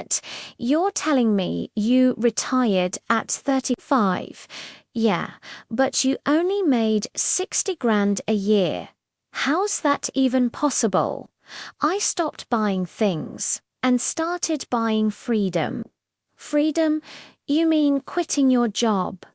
minute. You're telling me you retired at 35. Yeah, but you only made 60 grand a year. How's that even possible? I stopped buying things and started buying freedom. Freedom? You mean quitting your job?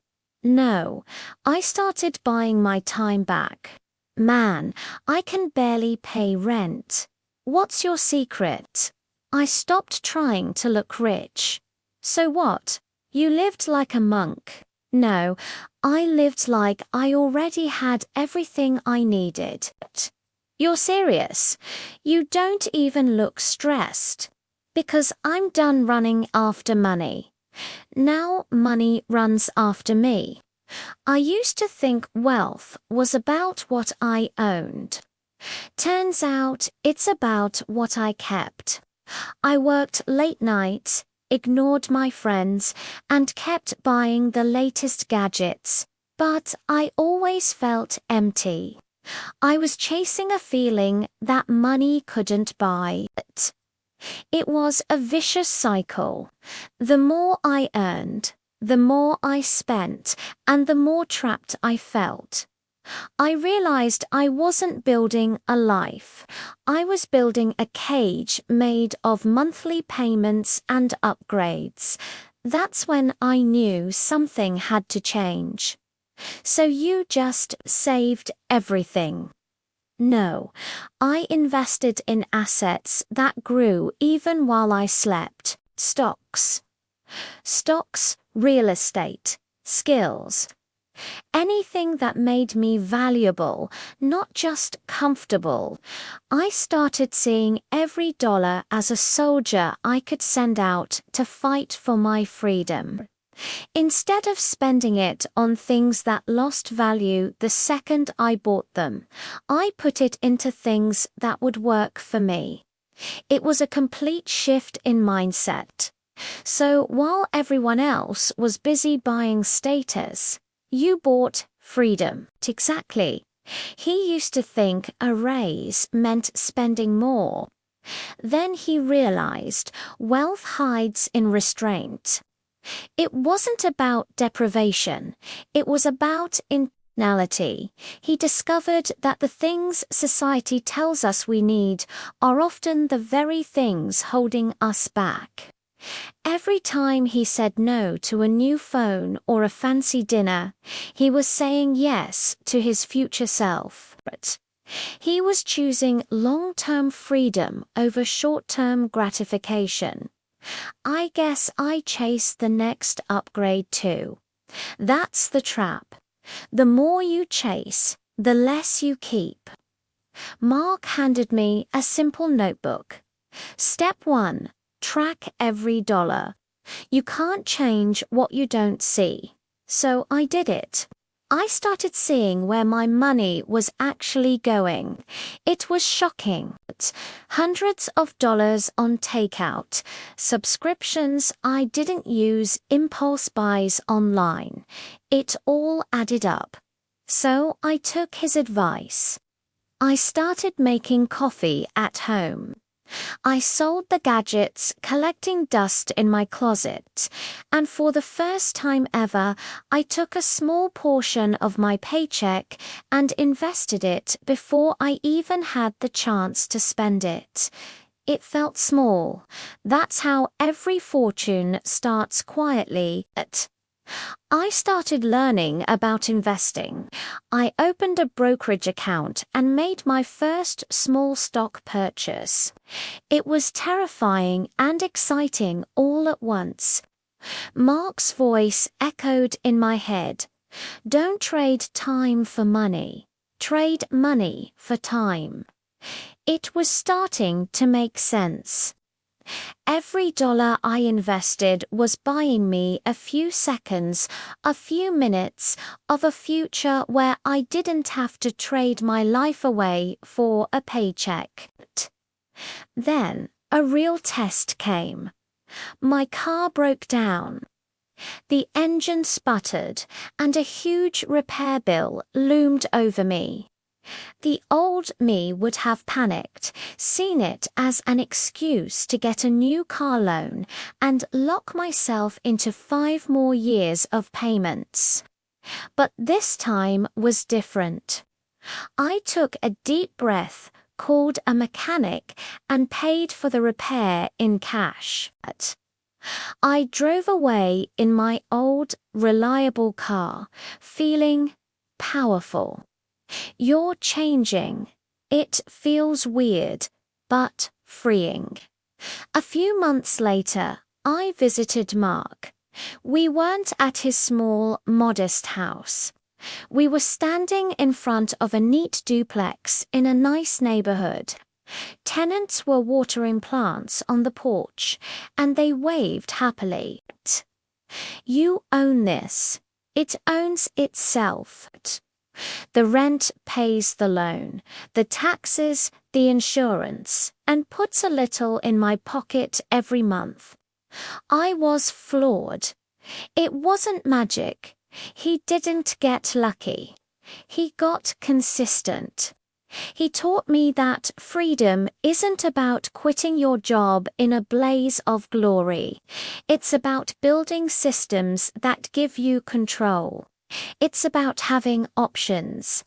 No, I started buying my time back. Man, I can barely pay rent. What's your secret? I stopped trying to look rich. So what? You lived like a monk. No, I lived like I already had everything I needed. You're serious? You don't even look stressed. Because I'm done running after money. Now money runs after me. I used to think wealth was about what I owned. Turns out it's about what I kept. I worked late nights, ignored my friends, and kept buying the latest gadgets, but I always felt empty. I was chasing a feeling that money couldn't buy. It was a vicious cycle. The more I earned, the more I spent, and the more trapped I felt. I realized I wasn't building a life. I was building a cage made of monthly payments and upgrades. That's when I knew something had to change. So you just saved everything? No, I invested in assets that grew even while I slept. Stocks, real estate, skills. Anything that made me valuable, not just comfortable. I started seeing every dollar as a soldier I could send out to fight for my freedom. Instead of spending it on things that lost value the second I bought them, I put it into things that would work for me. It was a complete shift in mindset. So while everyone else was busy buying status, you bought freedom. Exactly. He used to think a raise meant spending more. Then he realized wealth hides in restraint. It wasn't about deprivation, it was about intentionality. He discovered that the things society tells us we need are often the very things holding us back. Every time he said no to a new phone or a fancy dinner, he was saying yes to his future self. He was choosing long-term freedom over short-term gratification. I guess I chased the next upgrade too. That's the trap. The more you chase, the less you keep. Mark handed me a simple notebook. Step 1. Track every dollar. You can't change what you don't see. So I did it. I started seeing where my money was actually going. It was shocking. Hundreds of dollars on takeout, subscriptions I didn't use, impulse buys online. It all added up. So I took his advice. I started making coffee at home. I sold the gadgets, collecting dust in my closet, and for the first time ever, I took a small portion of my paycheck and invested it before I even had the chance to spend it. It felt small. That's how every fortune starts quietly. I started learning about investing. I opened a brokerage account and made my first small stock purchase. It was terrifying and exciting all at once. Mark's voice echoed in my head. Don't trade time for money. Trade money for time. It was starting to make sense. Every dollar I invested was buying me a few seconds, a few minutes of a future where I didn't have to trade my life away for a paycheck. Then a real test came. My car broke down. The engine sputtered, and a huge repair bill loomed over me. The old me would have panicked, seen it as an excuse to get a new car loan, and lock myself into 5 more years of payments. But this time was different. I took a deep breath, called a mechanic, and paid for the repair in cash. I drove away in my old, reliable car, feeling powerful. You're changing. It feels weird, but freeing. A few months later, I visited Mark. We weren't at his small, modest house. We were standing in front of a neat duplex in a nice neighborhood. Tenants were watering plants on the porch, and they waved happily. You own this. It owns itself. The rent pays the loan, the taxes, the insurance, and puts a little in my pocket every month. I was floored. It wasn't magic. He didn't get lucky. He got consistent. He taught me that freedom isn't about quitting your job in a blaze of glory. It's about building systems that give you control. It's about having options.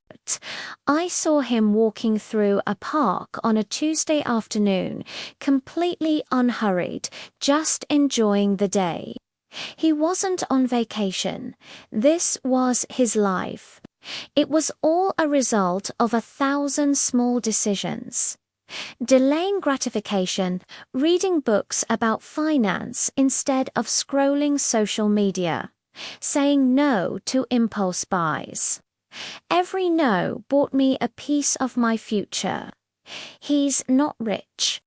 I saw him walking through a park on a Tuesday afternoon, completely unhurried, just enjoying the day. He wasn't on vacation. This was his life. It was all a result of 1,000 small decisions. Delaying gratification, reading books about finance instead of scrolling social media, saying no to impulse buys. Every no bought me a piece of my future. He's not rich.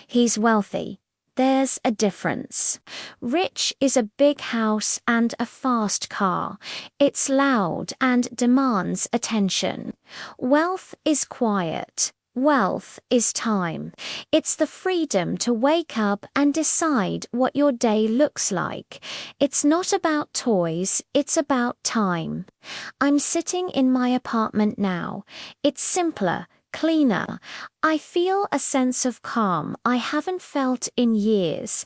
He's wealthy. There's a difference. Rich is a big house and a fast car. It's loud and demands attention. Wealth is quiet. Wealth is time. It's the freedom to wake up and decide what your day looks like. It's not about toys, it's about time. I'm sitting in my apartment now. It's simpler, cleaner. I feel a sense of calm I haven't felt in years.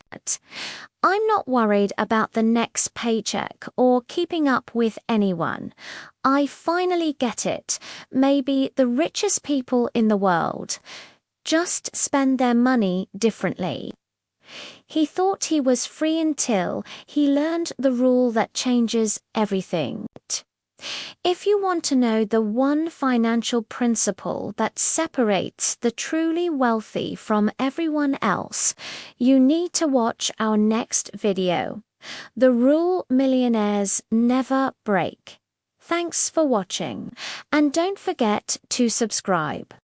I'm not worried about the next paycheck or keeping up with anyone. I finally get it. Maybe the richest people in the world just spend their money differently. He thought he was free until he learned the rule that changes everything. If you want to know the one financial principle that separates the truly wealthy from everyone else, you need to watch our next video. The rule millionaires never break. Thanks for watching, and don't forget to subscribe.